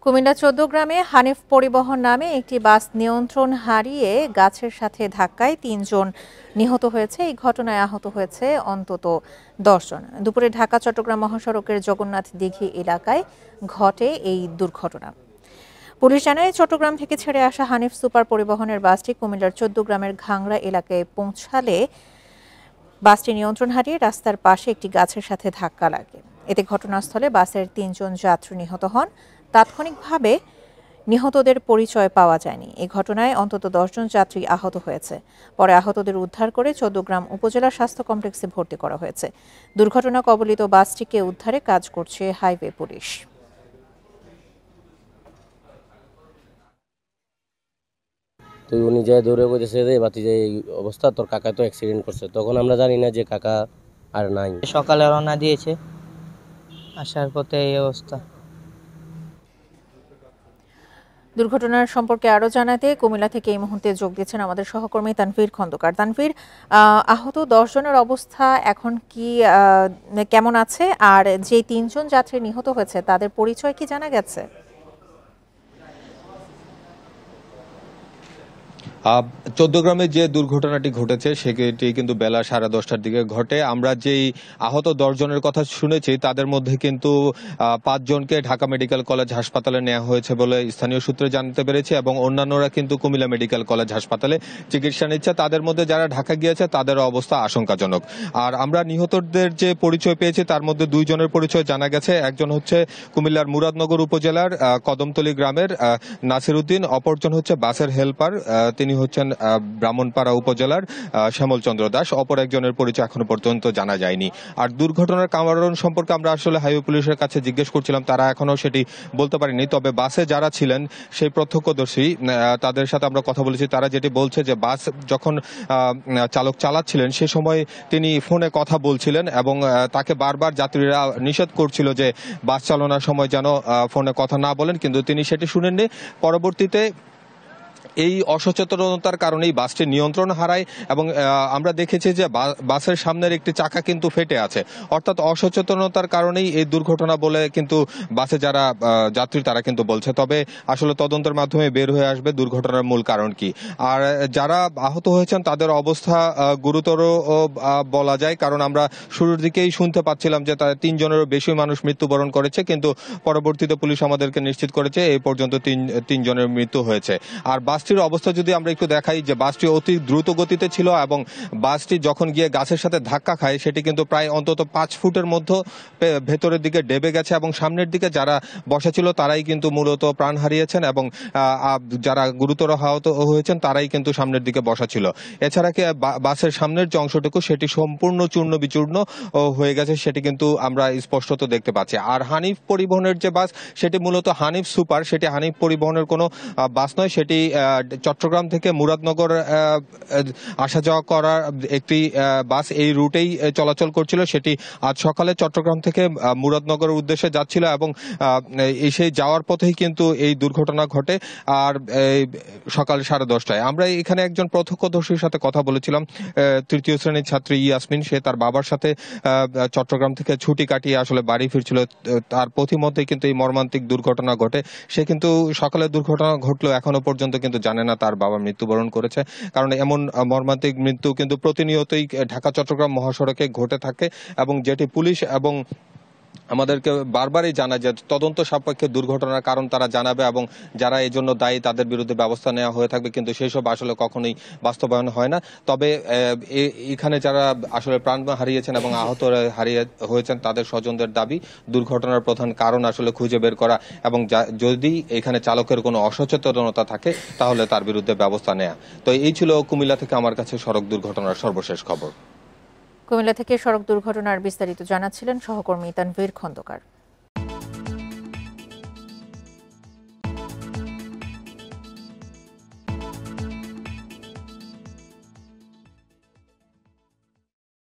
কুমিল্লা ১৪ গ্রামে হানিফ পরিবহন নামে একটি বাস নিয়ন্ত্রণ হারিয়ে গাছের সাথে ধাক্কায় ৩ জন নিহত হয়েছে। এই ঘটনায় আহত হয়েছে অন্তত ১০ জন। দুপুরে ঢাকা চট্টগ্রাম মহাসড়কের জগন্নাথ দিঘি এলাকায় ঘটে এই দুর্ঘটনা। পুলিশ জানায়, চট্টগ্রাম থেকে ছেড়ে আসা হানিফ সুপার পরিবহনের বাসটি কুমিল্লার ১৪ গ্রামের ঘাংরা এলাকায় পৌঁছালে বাসটি নিয়ন্ত্রণ হারিয়ে রাস্তার পাশে একটি গাছের সাথে ধাক্কা লাগে। এতে ঘটনাস্থলে বাসের ৩ জন যাত্রী নিহত হন। তাৎক্ষণিকভাবে নিহতদের পরিচয় পাওয়া যায়নি। এই ঘটনায় অন্তত ১০ জন যাত্রী আহত হয়েছে। পরে আহতদের উদ্ধার করে ১৪ গ্রাম উপজেলা স্বাস্থ্য কমপ্লেক্সে ভর্তি করা হয়েছে। দুর্ঘটনা কবলিত বাসটিকে উদ্ধারে কাজ করছে হাইওয়ে পুলিশ। তো উনি যায় দৌড়ে বলতেছে রে বাতি যে এই অবস্থা, তোর কাকা তো অ্যাক্সিডেন্ট করছে। তখন আমরা জানি না যে কাকা আর নাই। সকালে রওনা দিয়েছে, আসার পথে এই অবস্থা। দুর্ঘটনার সম্পর্কে আরো জানাতে কুমিল্লা থেকে এই মুহূর্তে যোগ দিচ্ছেন আমাদের সহকর্মী তানভীর খন্দকার। তানভীর, আহত ১০ জনের অবস্থা এখন কি কেমন আছে, আর যে ৩ জন যাত্রী নিহত হয়েছে তাদের পরিচয় কি জানা গেছে? চৌদ্দগ্রামে যে দুর্ঘটনাটি ঘটেছে সেটি কিন্তু বেলা 10:30টার দিকে ঘটে। আমরা যেই আহত ১০ জনের কথা শুনেছি তাদের মধ্যে কিন্তু ৫ জনকে ঢাকা মেডিকেল কলেজ হাসপাতালে নেওয়া হয়েছে বলে স্থানীয় সূত্রে জানতে পেরেছি, এবং অন্যান্যরা কিন্তু কুমিল্লা মেডিকেল কলেজ হাসপাতালে চিকিৎসা নিচ্ছে। তাদের মধ্যে যারা ঢাকা গিয়েছে তাদের অবস্থা আশঙ্কাজনক। আর আমরা নিহতদের যে পরিচয় পেয়েছি তার মধ্যে 2 জনের পরিচয় জানা গেছে। একজন হচ্ছে কুমিল্লার মুরাদনগর উপজেলার কদমতলী গ্রামের নাসির উদ্দিন, অপরজন হচ্ছে বাসের হেল্পার, তিনি হচ্ছেন ব্রাহ্মণপাড়া উপজেলার শ্যামলচন্দ্র দাস। অপর একজনের পরিচয় এখনো পর্যন্ত জানা যায়নি। আর দুর্ঘটনার কারণ সম্পর্কে আমরা আসলে হাইওয়ে পুলিশের কাছে জিজ্ঞেস করছিলাম, তারা এখনো সেটি বলতে পারেনি। তবে বাসে যারা ছিলেন সেই প্রত্যক্ষদর্শী, তাদের সাথে আমরা কথা বলেছি। তারা যেটি বলছে যে বাস যখন চালক চালাচ্ছিলেন সে সময় তিনি ফোনে কথা বলছিলেন এবং তাকে বারবার যাত্রীরা নিষেধ করছিল যে বাস চালানোর সময় যেন ফোনে কথা না বলেন, কিন্তু তিনি সেটি শুনেননি। পরবর্তীতে এই অসচেতনতার কারণেই বাসটি নিয়ন্ত্রণ হারায় এবং আমরা দেখেছি যে বাসের সামনের একটি চাকা কিন্তু ফেটে আছে। অর্থাৎ অসচেতনতার কারণেই এই দুর্ঘটনা বলে কিন্তু বাসে যারা যাত্রী তারা কিন্তু বলছে। তবে আসলে তদন্তের মাধ্যমে বের হয়ে আসবে দুর্ঘটনার মূল কারণ কি। আর যারা আহত হয়েছেন তাদের অবস্থা গুরুতর বলা যায়, কারণ আমরা শুরুর দিকেই শুনতে পাচ্ছিলাম যে 3 জনেরও বেশি মানুষ মৃত্যুবরণ করেছে, কিন্তু পরবর্তীতে পুলিশ আমাদেরকে নিশ্চিত করেছে এই পর্যন্ত 3 জনের মৃত্যু হয়েছে। আর বাসটির অবস্থা যদি আমরা একটু দেখাই, যে বাসটি অতি দ্রুত গতিতে ছিল এবং বাসটি যখন গিয়ে গাছের সাথে ধাক্কা খায় সেটি কিন্তু প্রায় অন্তত 5 ফুটের মধ্যে ভেতরের দিকে ডেবে গেছে এবং সামনের দিকে যারা বসা ছিল তারাই কিন্তু মূলত প্রাণ হারিয়েছেন এবং যারা গুরুতর আহত হয়েছেন তারাই কিন্তু সামনের দিকে বসা ছিল। এছাড়া কি বাসের সামনের যে অংশটুকু সেটি সম্পূর্ণ চূর্ণ বিচূর্ণ হয়ে গেছে, সেটি কিন্তু আমরা স্পষ্টত দেখতে পাচ্ছি। আর হানিফ পরিবহনের যে বাস সেটি মূলত হানিফ সুপার, সেটি হানিফ পরিবহনের কোনো বাস নয়। সেটি চট্টগ্রাম থেকে মুরাদনগর আসা যাওয়া করার একটি বাস এই রুটেই চলাচল করছিল। সেটি আজ সকালে চট্টগ্রাম থেকে মুরাদনগরের উদ্দেশ্যে যাচ্ছিল এবং সেই যাওয়ার পথেই কিন্তু এই দুর্ঘটনা ঘটে। আর সকাল 10:30টায় আমরা এখানে একজন প্রত্যক্ষদর্শীর সাথে কথা বলেছিলাম, 3য় শ্রেণীর ছাত্রী ইয়াসমিন। সে তার বাবার সাথে চট্টগ্রাম থেকে ছুটি কাটিয়ে আসলে বাড়ি ফিরছিল। তার পথিমধ্যেই কিন্তু এই মর্মান্তিক দুর্ঘটনা ঘটে। সে কিন্তু সকালে দুর্ঘটনা ঘটলো এখনো পর্যন্ত কিন্তু জানে না তার বাবা মৃত্যুবরণ করেছে, কারণ এমন মর্মান্তিক মৃত্যু কিন্তু প্রতিনিয়তই ঢাকা চট্টগ্রাম মহাসড়কে ঘটে থাকে এবং যেটি পুলিশ এবং আমাদেরকে বারবারই জানা যে তদন্ত সাপেক্ষে দুর্ঘটনার কারণ তারা জানাবে এবং যারা এই জন্য দায়ী তাদের বিরুদ্ধে ব্যবস্থা নেওয়া হয়ে থাকবে, কিন্তু সেসব আসলে কখনোই বাস্তবায়ন হয় না। তবে এখানে যারা আসলে প্রাণ হারিয়েছেন এবং আহত হয়েছেন তাদের স্বজনদের দাবি দুর্ঘটনার প্রধান কারণ আসলে খুঁজে বের করা এবং যদি এখানে চালকের কোনো অসচেতনতা থাকে তাহলে তার বিরুদ্ধে ব্যবস্থা নেওয়া। তো এই ছিল কুমিল্লা থেকে আমার কাছে সড়ক দুর্ঘটনার সর্বশেষ খবর। কুমিল্লা থেকে সড়ক দুর্ঘটনার বিস্তারিত জানাচ্ছিলেন সহকর্মী তানভীর খন্দকার।